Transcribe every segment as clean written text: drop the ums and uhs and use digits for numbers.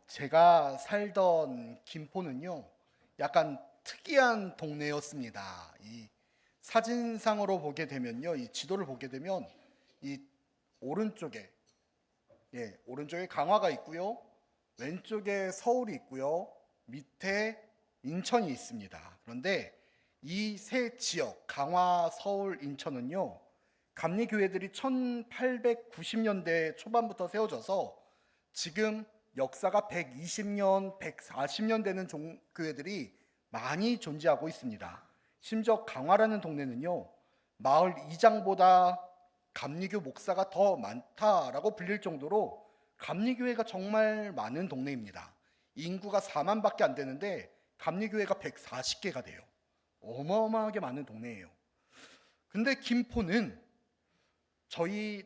제가 살던 김포는요, 약간 특이한 동네였습니다. 이 사진상으로 보게 되면요, 이 지도를 보게 되면 이 오른쪽에, 오른쪽에 강화가 있고요, 왼쪽에 서울이 있고요, 밑에 인천이 있습니다. 그런데 이 세 지역, 강화, 서울, 인천은요, 감리교회들이 1890년대 초반부터 세워져서 지금 역사가 120년, 140년 되는 교회들이 많이 존재하고 있습니다. 심지어 강화라는 동네는요, 마을 이장보다 감리교 목사가 더 많다라고 불릴 정도로 감리교회가 정말 많은 동네입니다. 인구가 4만밖에 안 되는데 감리교회가 140개가 돼요. 어마어마하게 많은 동네예요. 근데 김포는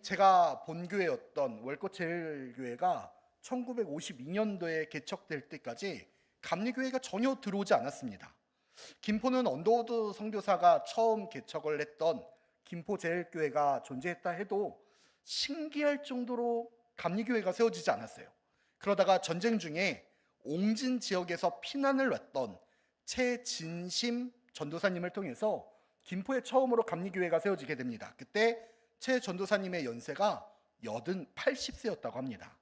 제가 본 교회였던 월꽃제일교회가 1952년도에 개척될 때까지 감리교회가 전혀 들어오지 않았습니다. 김포는 언더우드 선교사가 처음 개척을 했던 김포제일교회가 존재했다 해도 신기할 정도로 감리교회가 세워지지 않았어요. 그러다가 전쟁 중에 옹진 지역에서 피난을 왔던 최진심 전도사님을 통해서 김포에 처음으로 감리교회가 세워지게 됩니다. 그때 최 전도사님의 연세가 80세였다고 합니다.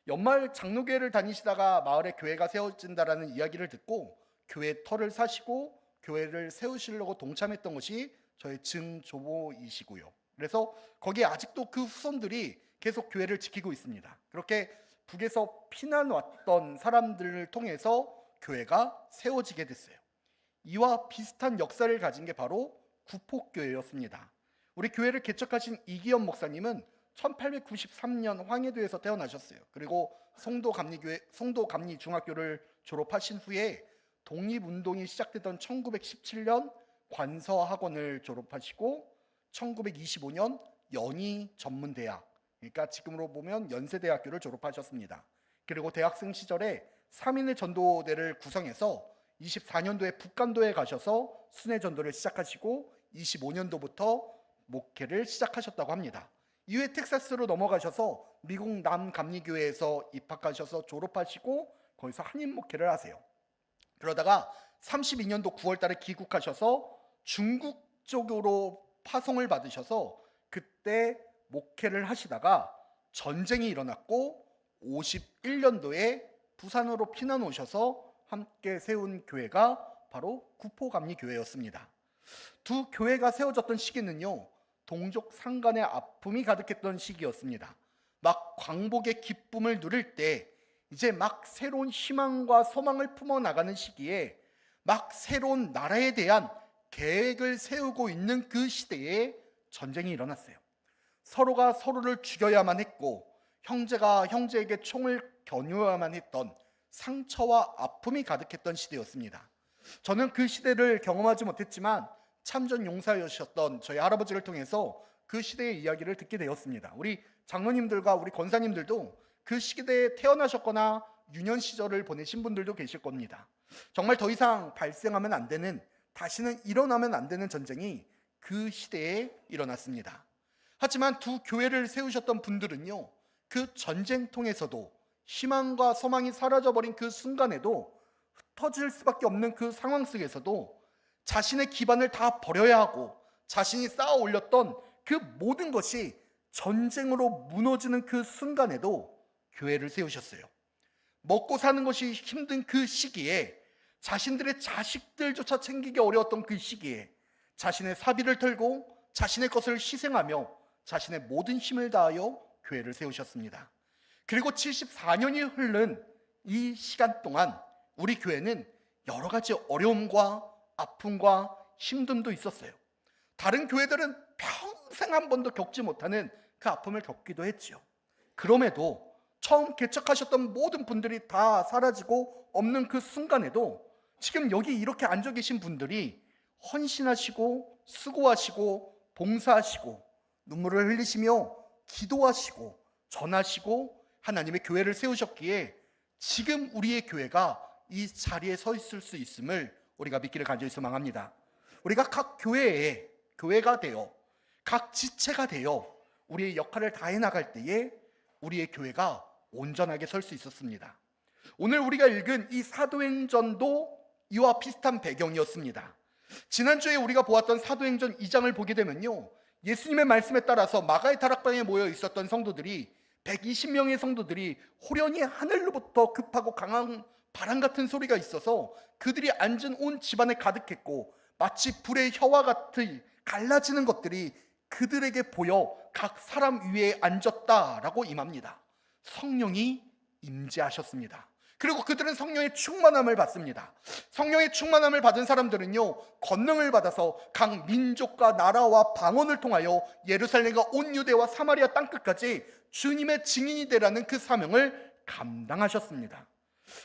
연말 장로교회를 다니시다가 마을에 교회가 세워진다라는 이야기를 듣고 교회 터를 사시고 교회를 세우시려고 동참했던 것이 저의 증조모이시고요. 그래서 거기에 아직도 그 후손들이 계속 교회를 지키고 있습니다. 그렇게 북에서 피난 왔던 사람들을 통해서 교회가 세워지게 됐어요. 이와 비슷한 역사를 가진 게 바로 구폭교회였습니다. 우리 교회를 개척하신 이기현 목사님은 1893년 황해도에서 태어나셨어요. 그리고 송도 감리중학교를 졸업하신 후에 독립운동이 시작되던 1917년 관서학원을 졸업하시고 1925년 연희전문대학, 그러니까 지금으로 보면 연세대학교를 졸업하셨습니다. 그리고 대학생 시절에 3인의 전도대를 구성해서 24년도에 북간도에 가셔서 순회 전도를 시작하시고 25년도부터 목회를 시작하셨다고 합니다. 이후에 텍사스로 넘어가셔서 미국 남감리교회에서 입학하셔서 졸업하시고 거기서 한인 목회를 하세요. 그러다가 32년도 9월 달에 귀국하셔서 중국 쪽으로 파송을 받으셔서 그때 목회를 하시다가 전쟁이 일어났고 51년도에 부산으로 피난 오셔서 함께 세운 교회가 바로 구포감리교회였습니다. 두 교회가 세워졌던 시기는요, 동족 상간의 아픔이 가득했던 시기였습니다. 막 광복의 기쁨을 누릴 때 이제 막 새로운 희망과 소망을 품어나가는 시기에 막 새로운 나라에 대한 계획을 세우고 있는 그 시대에 전쟁이 일어났어요. 서로가 서로를 죽여야만 했고 형제가 형제에게 총을 겨누어야만 했던 상처와 아픔이 가득했던 시대였습니다. 저는 그 시대를 경험하지 못했지만 참전 용사였던 저희 할아버지를 통해서 그 시대의 이야기를 듣게 되었습니다. 우리 장로님들과 우리 권사님들도 그 시대에 태어나셨거나 유년 시절을 보내신 분들도 계실 겁니다. 정말 더 이상 발생하면 안 되는, 다시는 일어나면 안 되는 전쟁이 그 시대에 일어났습니다. 하지만 두 교회를 세우셨던 분들은요, 그 전쟁통에서도 희망과 소망이 사라져버린 그 순간에도 흩어질 수밖에 없는 그 상황 속에서도 자신의 기반을 다 버려야 하고 자신이 쌓아 올렸던 그 모든 것이 전쟁으로 무너지는 그 순간에도 교회를 세우셨어요. 먹고 사는 것이 힘든 그 시기에, 자신들의 자식들조차 챙기기 어려웠던 그 시기에 자신의 사비를 털고 자신의 것을 희생하며 자신의 모든 힘을 다하여 교회를 세우셨습니다. 그리고 74년이 흐른 이 시간 동안 우리 교회는 여러 가지 어려움과 아픔과 힘듦도 있었어요. 다른 교회들은 평생 한 번도 겪지 못하는 그 아픔을 겪기도 했죠. 그럼에도 처음 개척하셨던 모든 분들이 다 사라지고 없는 그 순간에도 지금 여기 이렇게 앉아 계신 분들이 헌신하시고 수고하시고 봉사하시고 눈물을 흘리시며 기도하시고 전하시고 하나님의 교회를 세우셨기에 지금 우리의 교회가 이 자리에 서 있을 수 있음을 우리가 믿기를 간절히 소망합니다. 우리가 각 교회에 교회가 되어 각 지체가 되어 우리의 역할을 다해 나갈 때에 우리의 교회가 온전하게 설 수 있었습니다. 오늘 우리가 읽은 이 사도행전도 이와 비슷한 배경이었습니다. 지난주에 우리가 보았던 사도행전 2장을 보게 되면요, 예수님의 말씀에 따라서 마가의 다락방에 모여 있었던 성도들이 120명의 성도들이 호련히 하늘로부터 급하고 강한 바람 같은 소리가 있어서 그들이 앉은 온 집안에 가득했고, 마치 불의 혀와 같이 갈라지는 것들이 그들에게 보여 각 사람 위에 앉았다라고 임합니다. 성령이 임재하셨습니다. 그리고 그들은 성령의 충만함을 받습니다. 성령의 충만함을 받은 사람들은요, 권능을 받아서 각 민족과 나라와 방언을 통하여 예루살렘과 온 유대와 사마리아 땅끝까지 주님의 증인이 되라는 그 사명을 감당하셨습니다.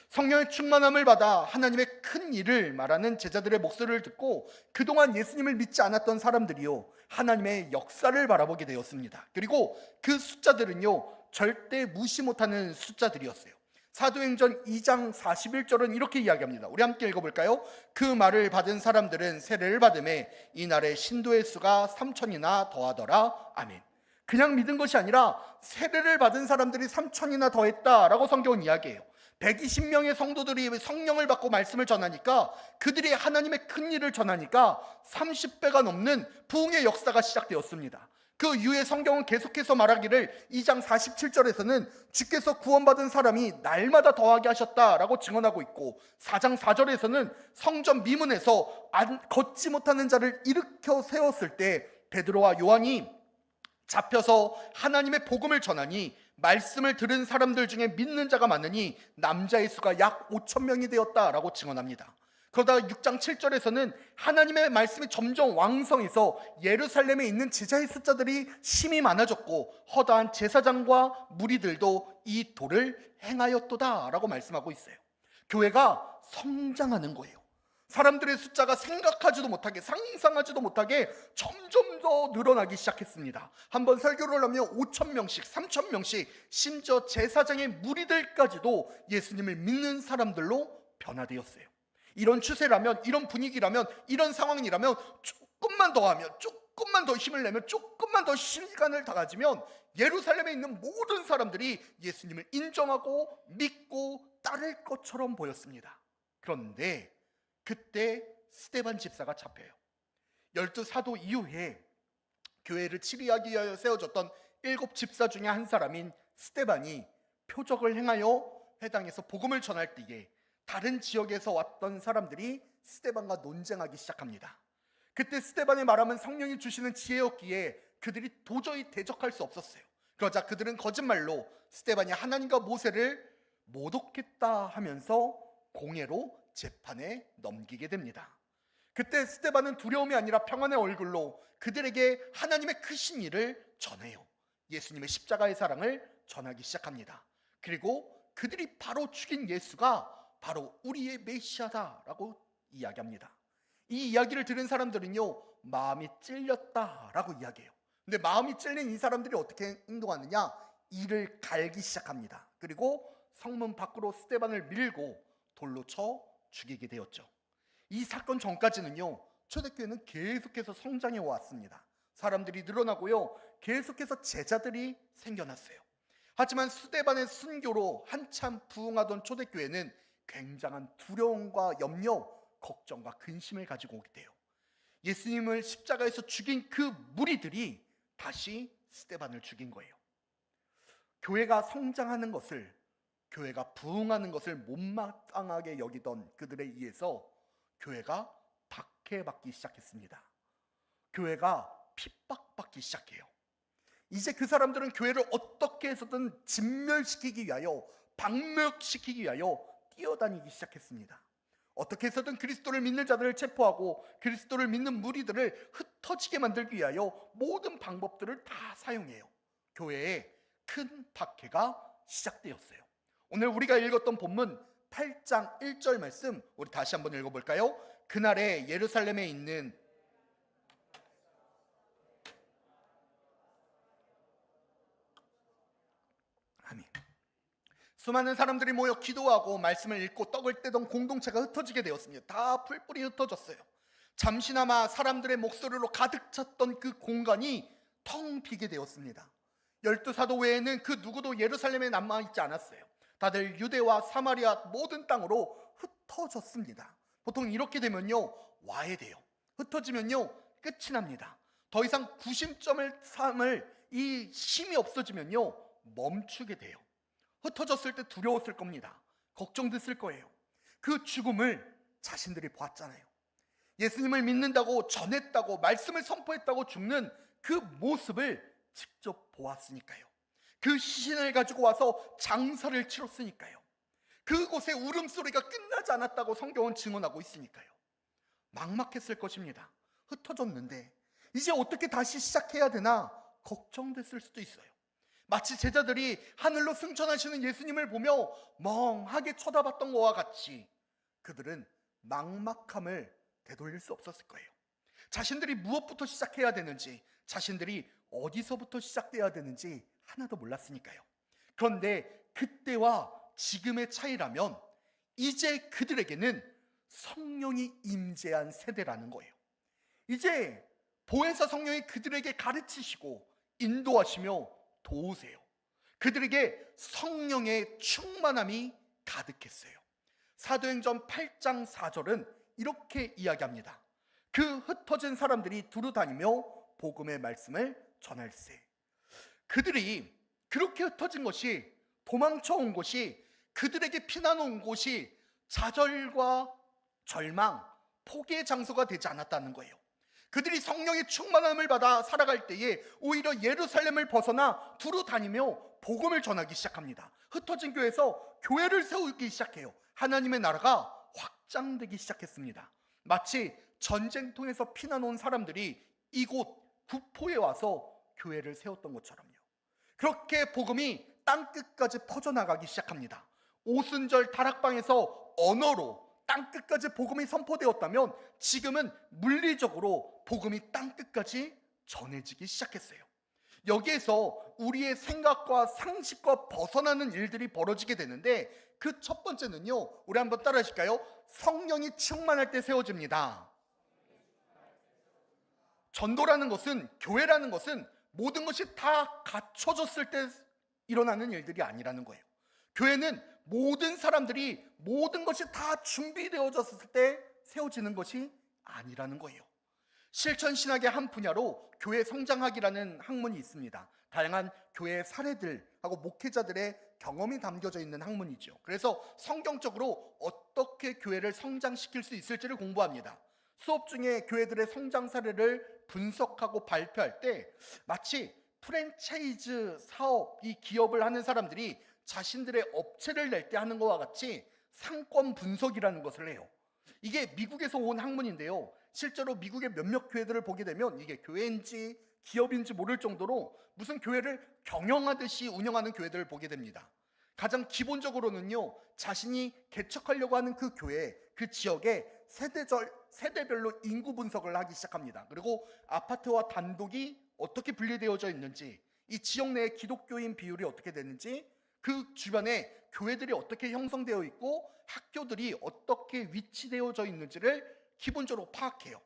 성령의 충만함을 받아 하나님의 큰 일을 말하는 제자들의 목소리를 듣고 그동안 예수님을 믿지 않았던 사람들이요, 하나님의 역사를 바라보게 되었습니다. 그리고 그 숫자들은요, 절대 무시 못하는 숫자들이었어요. 사도행전 2장 41절은 이렇게 이야기합니다. 우리 함께 읽어볼까요? 그 말을 받은 사람들은 세례를 받음에 이날의 신도의 수가 3천이나 더하더라. 아멘. 그냥 믿은 것이 아니라 세례를 받은 사람들이 3천이나 더했다라고 성경은 이야기해요. 120명의 성도들이 성령을 받고 말씀을 전하니까, 그들이 하나님의 큰 일을 전하니까 30배가 넘는 부흥의 역사가 시작되었습니다. 그 이후에 성경은 계속해서 말하기를 2장 47절에서는 주께서 구원받은 사람이 날마다 더하게 하셨다라고 증언하고 있고, 4장 4절에서는 성전 미문에서 걷지 못하는 자를 일으켜 세웠을 때 베드로와 요한이 잡혀서 하나님의 복음을 전하니 말씀을 들은 사람들 중에 믿는 자가 많으니 남자의 수가 약 5천 명이 되었다라고 증언합니다. 그러다가 6장 7절에서는 하나님의 말씀이 점점 왕성해서 예루살렘에 있는 제자의 숫자들이 심히 많아졌고 허다한 제사장과 무리들도 이 도를 행하였도다 라고 말씀하고 있어요. 교회가 성장하는 거예요. 사람들의 숫자가 생각하지도 못하게, 상상하지도 못하게 점점 더 늘어나기 시작했습니다. 한번 설교를 하면 5천 명씩, 3천 명씩, 심지어 제사장의 무리들까지도 예수님을 믿는 사람들로 변화되었어요. 이런 추세라면, 이런 분위기라면, 이런 상황이라면 조금만 더 하면, 조금만 더 힘을 내면, 조금만 더 시간을 더 가지면 예루살렘에 있는 모든 사람들이 예수님을 인정하고 믿고 따를 것처럼 보였습니다. 그런데 그때 스데반 집사가 잡혀요. 12사도 이후에 교회를 치리하기 위하여 세워졌던 7 집사 중에 한 사람인 스데반이 표적을 행하여 해당에서 복음을 전할 때에 다른 지역에서 왔던 사람들이 스데반과 논쟁하기 시작합니다. 그때 스데반의 말하면 성령이 주시는 지혜였기에 그들이 도저히 대적할 수 없었어요. 그러자 그들은 거짓말로 스데반이 하나님과 모세를 모독했다 하면서 공회로 재판에 넘기게 됩니다. 그때 스데반은 두려움이 아니라 평안의 얼굴로 그들에게 하나님의 크신 일을 전해요. 예수님의 십자가의 사랑을 전하기 시작합니다. 그리고 그들이 바로 죽인 예수가 바로 우리의 메시아다라고 이야기합니다. 이 이야기를 들은 사람들은요, 마음이 찔렸다라고 이야기해요. 근데 마음이 찔린 이 사람들이 어떻게 행동하느냐? 이를 갈기 시작합니다. 그리고 성문 밖으로 스데반을 밀고 돌로 쳐 죽이게 되었죠. 이 사건 전까지는요, 초대교회는 계속해서 성장해 왔습니다. 사람들이 늘어나고요, 계속해서 제자들이 생겨났어요. 하지만 스데반의 순교로 한참 부흥하던 초대교회는 굉장한 두려움과 염려, 걱정과 근심을 가지고 오게 돼요. 예수님을 십자가에서 죽인 그 무리들이 다시 스데반을 죽인 거예요. 교회가 성장하는 것을, 교회가 부흥하는 것을 못마땅하게 여기던 그들에 의해서 교회가 박해받기 시작했습니다. 교회가 핍박받기 시작해요. 이제 그 사람들은 교회를 어떻게 해서든 진멸시키기 위하여, 박멸시키기 위하여 뛰어다니기 시작했습니다. 어떻게 해서든 그리스도를 믿는 자들을 체포하고 그리스도를 믿는 무리들을 흩어지게 만들기 위하여 모든 방법들을 다 사용해요. 교회에 큰 박해가 시작되었어요. 오늘 우리가 읽었던 본문 8장 1절 말씀 우리 다시 한번 읽어볼까요? 그날에 예루살렘에 있는 아멘. 수많은 사람들이 모여 기도하고 말씀을 읽고 떡을 떼던 공동체가 흩어지게 되었습니다. 다 풀뿌리 흩어졌어요. 잠시나마 사람들의 목소리로 가득 찼던 그 공간이 텅 비게 되었습니다. 12사도 외에는 그 누구도 예루살렘에 남아있지 않았어요. 다들 유대와 사마리아 모든 땅으로 흩어졌습니다. 보통 이렇게 되면요, 와해돼요. 흩어지면요, 끝이 납니다. 더 이상 구심점을 삼을 이 힘이 없어지면요, 멈추게 돼요. 흩어졌을 때 두려웠을 겁니다. 걱정됐을 거예요. 그 죽음을 자신들이 보았잖아요. 예수님을 믿는다고 전했다고 말씀을 선포했다고 죽는 그 모습을 직접 보았으니까요. 그 시신을 가지고 와서 장사를 치렀으니까요. 그곳에 울음소리가 끝나지 않았다고 성경은 증언하고 있으니까요. 막막했을 것입니다. 흩어졌는데 이제 어떻게 다시 시작해야 되나 걱정됐을 수도 있어요. 마치 제자들이 하늘로 승천하시는 예수님을 보며 멍하게 쳐다봤던 것과 같이 그들은 막막함을 되돌릴 수 없었을 거예요. 자신들이 무엇부터 시작해야 되는지, 자신들이 어디서부터 시작돼야 되는지 하나도 몰랐으니까요. 그런데 그때와 지금의 차이라면 이제 그들에게는 성령이 임재한 세대라는 거예요. 이제 보혜사 성령이 그들에게 가르치시고 인도하시며 도우세요. 그들에게 성령의 충만함이 가득했어요. 사도행전 8장 4절은 이렇게 이야기합니다. 그 흩어진 사람들이 두루 다니며 복음의 말씀을 전할세. 그들이 그렇게 흩어진 것이, 도망쳐 온 곳이, 그들에게 피난 온 곳이 좌절과 절망, 포기의 장소가 되지 않았다는 거예요. 그들이 성령의 충만함을 받아 살아갈 때에 오히려 예루살렘을 벗어나 두루 다니며 복음을 전하기 시작합니다. 흩어진 교회에서 교회를 세우기 시작해요. 하나님의 나라가 확장되기 시작했습니다. 마치 전쟁통에서 피난 온 사람들이 이곳 구포에 와서 교회를 세웠던 것처럼요. 그렇게 복음이 땅끝까지 퍼져나가기 시작합니다. 오순절 다락방에서 언어로 땅끝까지 복음이 선포되었다면 지금은 물리적으로 복음이 땅끝까지 전해지기 시작했어요. 여기에서 우리의 생각과 상식과 벗어나는 일들이 벌어지게 되는데 그 첫 번째는요, 우리 한번 따라 하실까요? 성령이 충만할 때 세워집니다. 전도라는 것은, 교회라는 것은 모든 것이 다 갖춰졌을 때 일어나는 일들이 아니라는 거예요. 교회는 모든 사람들이 모든 것이 다 준비되어졌을 때 세워지는 것이 아니라는 거예요. 실천신학의 한 분야로 교회 성장학이라는 학문이 있습니다. 다양한 교회 사례들하고 목회자들의 경험이 담겨져 있는 학문이죠. 그래서 성경적으로 어떻게 교회를 성장시킬 수 있을지를 공부합니다. 수업 중에 교회들의 성장 사례를 분석하고 발표할 때 마치 프랜차이즈 사업, 이 기업을 하는 사람들이 자신들의 업체를 낼 때 하는 것과 같이 상권 분석이라는 것을 해요. 이게 미국에서 온 학문인데요, 실제로 미국의 몇몇 교회들을 보게 되면 이게 교회인지 기업인지 모를 정도로 무슨 교회를 경영하듯이 운영하는 교회들을 보게 됩니다. 가장 기본적으로는요, 자신이 개척하려고 하는 그 교회, 그 지역의 세대별로 인구 분석을 하기 시작합니다. 그리고 아파트와 단독이 어떻게 분리되어져 있는지, 이 지역 내의 기독교인 비율이 어떻게 되는지, 그 주변에 교회들이 어떻게 형성되어 있고 학교들이 어떻게 위치되어져 있는지를 기본적으로 파악해요.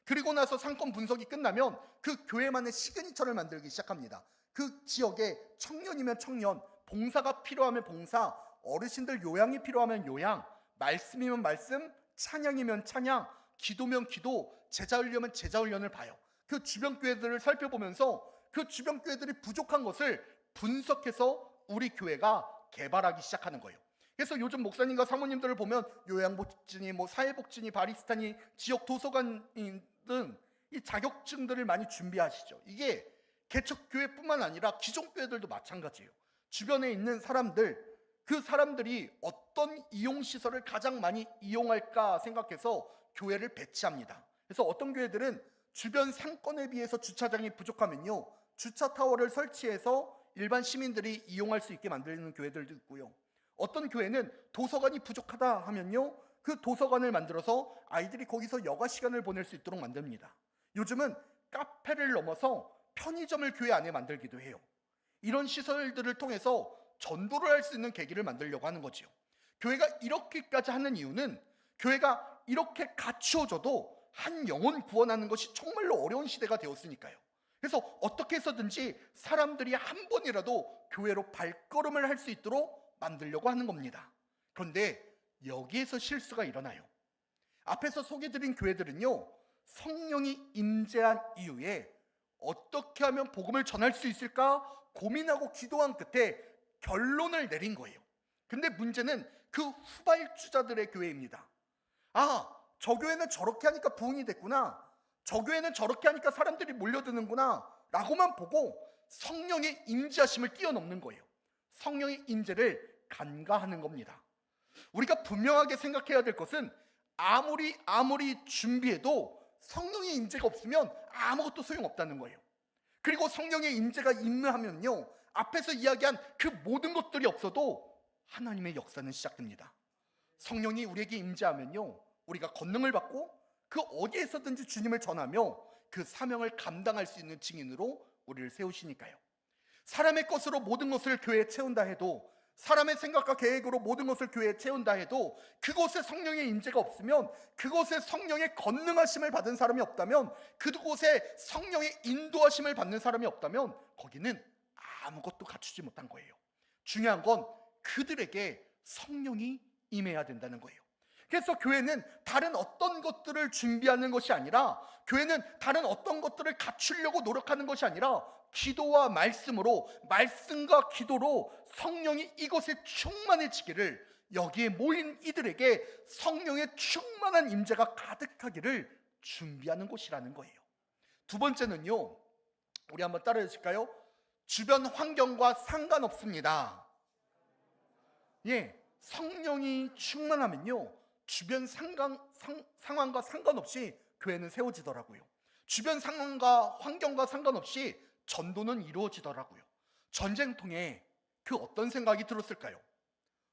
그리고 나서 상권 분석이 끝나면 그 교회만의 시그니처를 만들기 시작합니다. 그 지역에 청년이면 청년, 봉사가 필요하면 봉사, 어르신들 요양이 필요하면 요양, 말씀이면 말씀, 찬양이면 찬양, 기도면 기도, 제자 훈련이면 제자 훈련을 봐요. 그 주변 교회들을 살펴보면서 그 주변 교회들이 부족한 것을 분석해서 우리 교회가 개발하기 시작하는 거예요. 그래서 요즘 목사님과 사모님들을 보면 요양복지니 사회복지니 바리스타니 지역 도서관인 등 이 자격증들을 많이 준비하시죠. 이게 개척교회뿐만 아니라 기존 교회들도 마찬가지예요. 주변에 있는 사람들, 그 사람들이 어떤 이용시설을 가장 많이 이용할까 생각해서 교회를 배치합니다. 그래서 어떤 교회들은 주변 상권에 비해서 주차장이 부족하면요, 주차타워를 설치해서 일반 시민들이 이용할 수 있게 만드는 교회들도 있고요. 어떤 교회는 도서관이 부족하다 하면요, 그 도서관을 만들어서 아이들이 거기서 여가 시간을 보낼 수 있도록 만듭니다. 요즘은 카페를 넘어서 편의점을 교회 안에 만들기도 해요. 이런 시설들을 통해서 전도를 할 수 있는 계기를 만들려고 하는 거죠. 교회가 이렇게까지 하는 이유는 교회가 이렇게 갖추어져도 한 영혼 구원하는 것이 정말로 어려운 시대가 되었으니까요. 그래서 어떻게 해서든지 사람들이 한 번이라도 교회로 발걸음을 할 수 있도록 만들려고 하는 겁니다. 그런데 여기에서 실수가 일어나요. 앞에서 소개드린 교회들은요, 성령이 임재한 이후에 어떻게 하면 복음을 전할 수 있을까 고민하고 기도한 끝에 결론을 내린 거예요. 근데 문제는 그 후발주자들의 교회입니다. 아, 저 교회는 저렇게 하니까 부흥이 됐구나, 저 교회는 저렇게 하니까 사람들이 몰려드는구나 라고만 보고 성령의 임재하심을 뛰어넘는 거예요. 성령의 임재를 간과하는 겁니다. 우리가 분명하게 생각해야 될 것은 아무리 준비해도 성령의 임재가 없으면 아무것도 소용없다는 거예요. 그리고 성령의 임재가 임하면요, 앞에서 이야기한 그 모든 것들이 없어도 하나님의 역사는 시작됩니다. 성령이 우리에게 임재하면요, 우리가 권능을 받고 그 어디에서든지 주님을 전하며 그 사명을 감당할 수 있는 증인으로 우리를 세우시니까요. 사람의 것으로 모든 것을 교회에 채운다 해도, 사람의 생각과 계획으로 모든 것을 교회에 채운다 해도 그곳에 성령의 임재가 없으면, 그곳에 성령의 권능하심을 받은 사람이 없다면, 그곳에 성령의 인도하심을 받는 사람이 없다면 거기는 아무것도 갖추지 못한 거예요. 중요한 건 그들에게 성령이 임해야 된다는 거예요. 그래서 교회는 다른 어떤 것들을 준비하는 것이 아니라, 교회는 다른 어떤 것들을 갖추려고 노력하는 것이 아니라 기도와 말씀으로, 말씀과 기도로 성령이 이곳에 충만해지기를, 여기에 모인 이들에게 성령의 충만한 임재가 가득하기를 준비하는 곳이라는 거예요. 두 번째는요, 우리 한번 따라해 주실까요? 주변 환경과 상관없습니다. 예, 성령이 충만하면요, 주변 상황과 상관없이 교회는 세워지더라고요. 주변 상황과 환경과 상관없이 전도는 이루어지더라고요. 전쟁통에 그 어떤 생각이 들었을까요?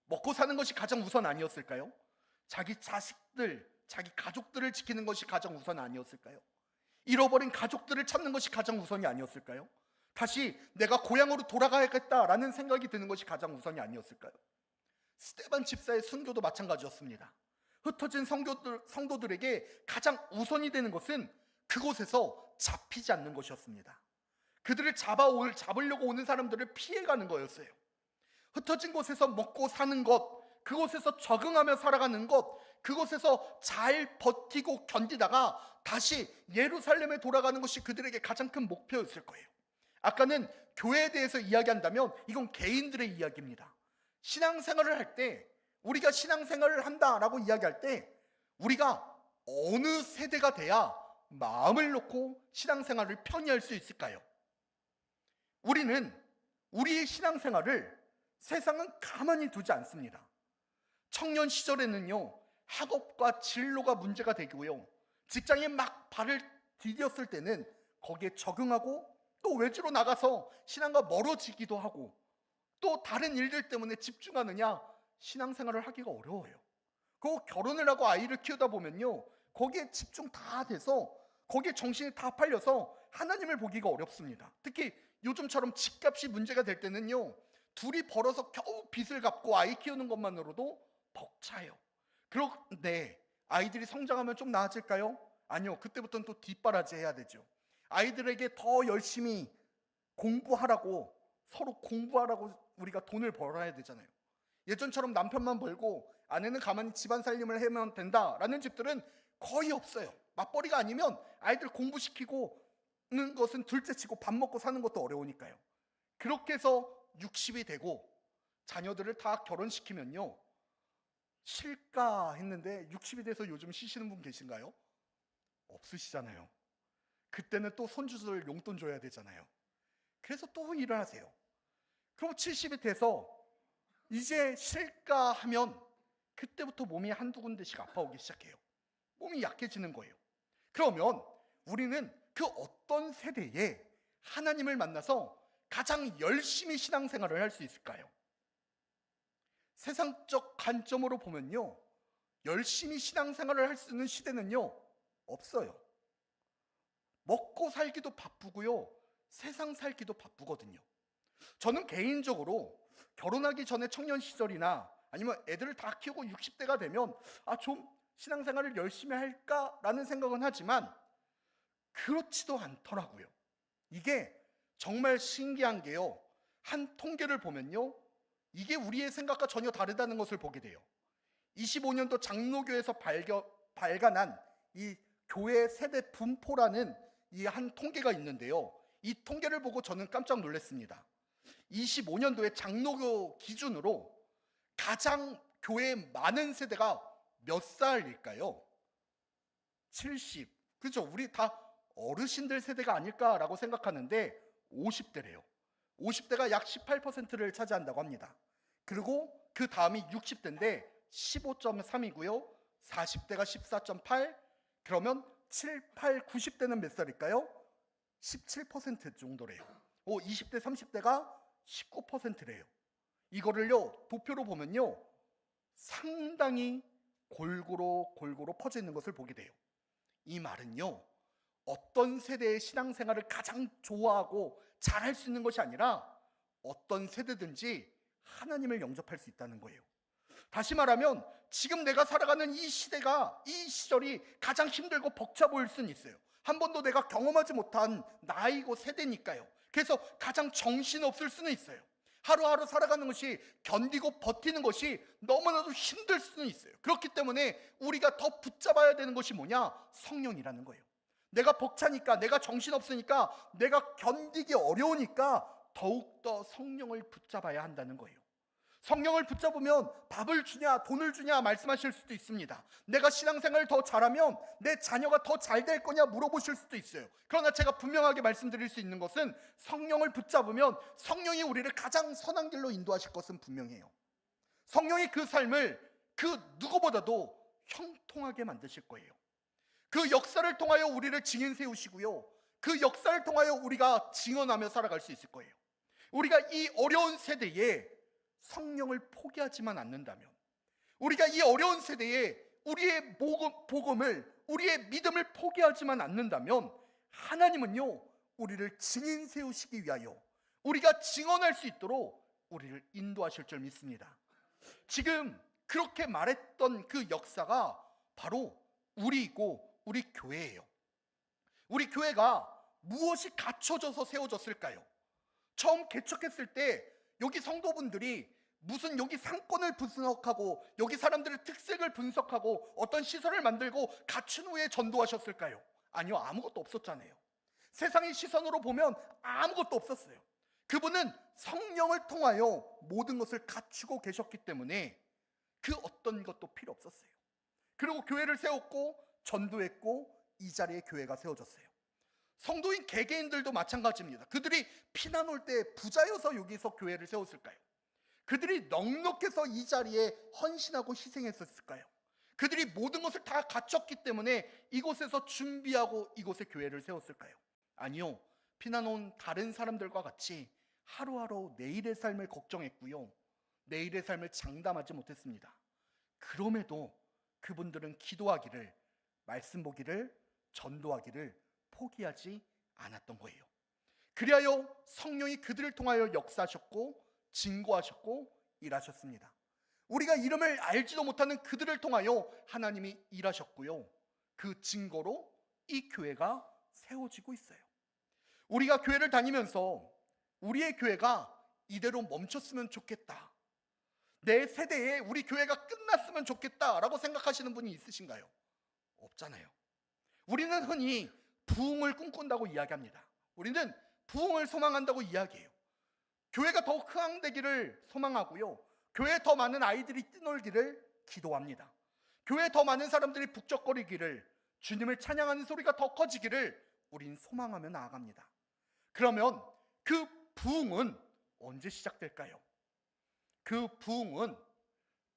먹고 사는 것이 가장 우선 아니었을까요? 자기 자식들, 자기 가족들을 지키는 것이 가장 우선 아니었을까요? 잃어버린 가족들을 찾는 것이 가장 우선이 아니었을까요? 다시 내가 고향으로 돌아가야겠다라는 생각이 드는 것이 가장 우선이 아니었을까요? 스데반 집사의 순교도 마찬가지였습니다. 흩어진 성도들에게 가장 우선이 되는 것은 그곳에서 잡히지 않는 것이었습니다. 그들을 잡으려고 오는 사람들을 피해가는 거였어요. 흩어진 곳에서 먹고 사는 것, 그곳에서 적응하며 살아가는 것, 그곳에서 잘 버티고 견디다가 다시 예루살렘에 돌아가는 것이 그들에게 가장 큰 목표였을 거예요. 아까는 교회에 대해서 이야기한다면 이건 개인들의 이야기입니다. 신앙생활을 할 때, 우리가 신앙생활을 한다라고 이야기할 때 우리가 어느 세대가 돼야 마음을 놓고 신앙생활을 편히 할 수 있을까요? 우리는 우리의 신앙생활을 세상은 가만히 두지 않습니다. 청년 시절에는요, 학업과 진로가 문제가 되고요, 직장에 막 발을 디뎠을 때는 거기에 적응하고 또 외지로 나가서 신앙과 멀어지기도 하고, 또 다른 일들 때문에 집중하느냐 신앙생활을 하기가 어려워요. 그리고 결혼을 하고 아이를 키우다 보면요, 거기에 집중 다 돼서 거기에 정신이 다 팔려서 하나님을 보기가 어렵습니다. 특히 요즘처럼 집값이 문제가 될 때는요, 둘이 벌어서 겨우 빚을 갚고 아이 키우는 것만으로도 벅차요. 그런데 아이들이 성장하면 좀 나아질까요? 아니요. 그때부터는 또 뒷바라지 해야 되죠. 아이들에게 더 열심히 공부하라고, 서로 공부하라고 우리가 돈을 벌어야 되잖아요. 예전처럼 남편만 벌고 아내는 가만히 집안 살림을 하면 된다라는 집들은 거의 없어요. 맞벌이가 아니면 아이들 공부시키고는 것은 둘째치고 밥 먹고 사는 것도 어려우니까요. 그렇게 해서 60이 되고 자녀들을 다 결혼시키면요, 쉴까 했는데 60이 돼서 요즘 쉬시는 분 계신가요? 없으시잖아요. 그때는 또 손주들 용돈 줘야 되잖아요. 그래서 또 일을 하세요. 그럼 70이 돼서 이제 쉴까 하면 그때부터 몸이 한두 군데씩 아파오기 시작해요. 몸이 약해지는 거예요. 그러면 우리는 그 어떤 세대에 하나님을 만나서 가장 열심히 신앙생활을 할 수 있을까요? 세상적 관점으로 보면요, 열심히 신앙생활을 할 수 있는 시대는요, 없어요. 먹고 살기도 바쁘고요, 세상 살기도 바쁘거든요. 저는 개인적으로 결혼하기 전에 청년 시절이나 아니면 애들을 다 키우고 60대가 되면 좀 신앙생활을 열심히 할까라는 생각은 하지만 그렇지도 않더라고요. 이게 정말 신기한 게요, 한 통계를 보면요, 이게 우리의 생각과 전혀 다르다는 것을 보게 돼요. 25년도 장로교에서 발간한 이 교회 세대 분포라는 이 한 통계가 있는데요. 이 통계를 보고 저는 깜짝 놀랐습니다. 25년도에 장로교 기준으로 가장 교회에 많은 세대가 몇 살일까요? 70. 그죠? 우리 다 어르신들 세대가 아닐까라고 생각하는데 50대래요. 50대가 약 18%를 차지한다고 합니다. 그리고 그 다음이 60대인데 15.3이고요. 40대가 14.8. 그러면 7, 8, 90대는 몇 살일까요? 17% 정도래요. 20대, 30대가 19%래요. 이거를요, 도표로 보면요, 상당히 골고루 퍼져 있는 것을 보게 돼요. 이 말은요, 어떤 세대의 신앙생활을 가장 좋아하고 잘할 수 있는 것이 아니라 어떤 세대든지 하나님을 영접할 수 있다는 거예요. 다시 말하면 지금 내가 살아가는 이 시대가, 이 시절이 가장 힘들고 벅차 보일 수는 있어요. 한 번도 내가 경험하지 못한 나이고 세대니까요. 그래서 가장 정신없을 수는 있어요. 하루하루 살아가는 것이, 견디고 버티는 것이 너무나도 힘들 수는 있어요. 그렇기 때문에 우리가 더 붙잡아야 되는 것이 뭐냐? 성령이라는 거예요. 내가 벅차니까, 내가 정신없으니까, 내가 견디기 어려우니까 더욱더 성령을 붙잡아야 한다는 거예요. 성령을 붙잡으면 밥을 주냐 돈을 주냐 말씀하실 수도 있습니다. 내가 신앙생활을 더 잘하면 내 자녀가 더 잘 될 거냐 물어보실 수도 있어요. 그러나 제가 분명하게 말씀드릴 수 있는 것은 성령을 붙잡으면 성령이 우리를 가장 선한 길로 인도하실 것은 분명해요. 성령이 그 삶을 그 누구보다도 형통하게 만드실 거예요. 그 역사를 통하여 우리를 증인 세우시고요, 그 역사를 통하여 우리가 증언하며 살아갈 수 있을 거예요. 우리가 이 어려운 세대에 성령을 포기하지만 않는다면, 우리가 이 어려운 세대에 우리의 복음을, 우리의 믿음을 포기하지만 않는다면, 하나님은요, 우리를 증인 세우시기 위하여 우리가 증언할 수 있도록 우리를 인도하실 줄 믿습니다. 지금 그렇게 말했던 그 역사가 바로 우리이고 우리 교회예요. 우리 교회가 무엇이 갖춰져서 세워졌을까요? 처음 개척했을 때 여기 성도분들이 무슨 여기 상권을 분석하고 여기 사람들의 특색을 분석하고 어떤 시설을 만들고 갖춘 후에 전도하셨을까요? 아니요, 아무것도 없었잖아요. 세상의 시선으로 보면 아무것도 없었어요. 그분은 성령을 통하여 모든 것을 갖추고 계셨기 때문에 그 어떤 것도 필요 없었어요. 그리고 교회를 세웠고 전도했고 이 자리에 교회가 세워졌어요. 성도인 개개인들도 마찬가지입니다. 그들이 피난 올 때 부자여서 여기서 교회를 세웠을까요? 그들이 넉넉해서 이 자리에 헌신하고 희생했었을까요? 그들이 모든 것을 다 갖췄기 때문에 이곳에서 준비하고 이곳에 교회를 세웠을까요? 아니요, 피난 온 다른 사람들과 같이 하루하루 내일의 삶을 걱정했고요, 내일의 삶을 장담하지 못했습니다. 그럼에도 그분들은 기도하기를, 말씀 보기를, 전도하기를 포기하지 않았던 거예요. 그리하여 성령이 그들을 통하여 역사하셨고 증거하셨고 일하셨습니다. 우리가 이름을 알지도 못하는 그들을 통하여 하나님이 일하셨고요, 그 증거로 이 교회가 세워지고 있어요. 우리가 교회를 다니면서 우리의 교회가 이대로 멈췄으면 좋겠다, 내 세대에 우리 교회가 끝났으면 좋겠다라고 생각하시는 분이 있으신가요? 없잖아요. 우리는 흔히 부흥을 꿈꾼다고 이야기합니다. 우리는 부흥을 소망한다고 이야기해요. 교회가 더욱 흥황되기를 소망하고요, 교회에 더 많은 아이들이 뛰놀기를 기도합니다. 교회에 더 많은 사람들이 북적거리기를, 주님을 찬양하는 소리가 더 커지기를 우린 소망하며 나아갑니다. 그러면 그 부흥은 언제 시작될까요? 그 부흥은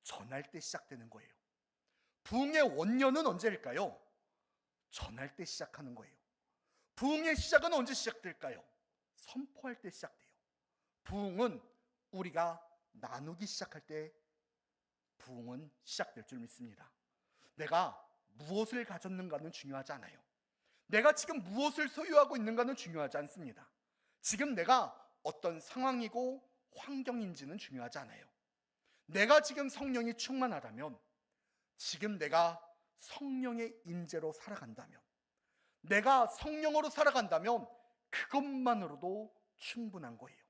전할 때 시작되는 거예요. 부흥의 원년은 언제일까요? 전할 때 시작하는 거예요. 부흥의 시작은 언제 시작될까요? 선포할 때 시작돼요. 부흥은 우리가 나누기 시작할 때 부흥은 시작될 줄 믿습니다. 내가 무엇을 가졌는가는 중요하지 않아요. 내가 지금 무엇을 소유하고 있는가는 중요하지 않습니다. 지금 내가 어떤 상황이고 환경인지는 중요하지 않아요. 내가 지금 성령이 충만하다면, 지금 내가 성령의 임재로 살아간다면, 내가 성령으로 살아간다면 그것만으로도 충분한 거예요.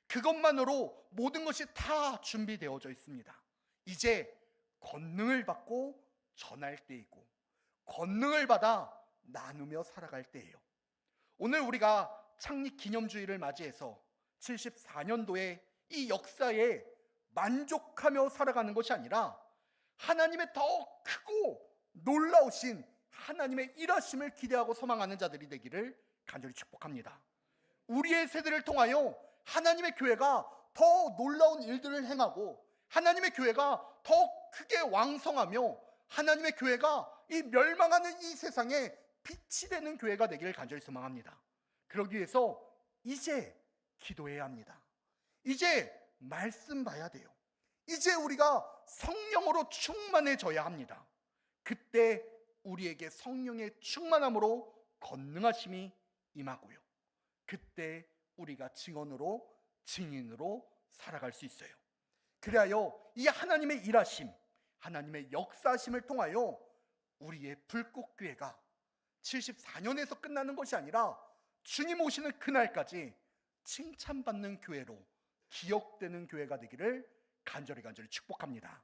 그것만으로 모든 것이 다 준비되어져 있습니다. 이제 권능을 받고 전할 때이고 권능을 받아 나누며 살아갈 때예요. 오늘 우리가 창립 기념주의를 맞이해서 74년도에 이 역사에 만족하며 살아가는 것이 아니라 하나님의 더 크고 놀라우신 하나님의 일하심을 기대하고 소망하는 자들이 되기를 간절히 축복합니다. 우리의 세대를 통하여 하나님의 교회가 더 놀라운 일들을 행하고 하나님의 교회가 더 크게 왕성하며 하나님의 교회가 이 멸망하는 이 세상에 빛이 되는 교회가 되기를 간절히 소망합니다. 그러기 위해서 이제 기도해야 합니다. 이제 말씀 봐야 돼요. 이제 우리가 성령으로 충만해져야 합니다. 그때 우리에게 성령의 충만함으로 권능하심이 임하고요. 그때 우리가 증인으로 살아갈 수 있어요. 그리하여 이 하나님의 일하심, 하나님의 역사하심을 통하여 우리의 불꽃교회가 74년에서 끝나는 것이 아니라 주님 오시는 그날까지 칭찬받는 교회로 기억되는 교회가 되기를 간절히 축복합니다.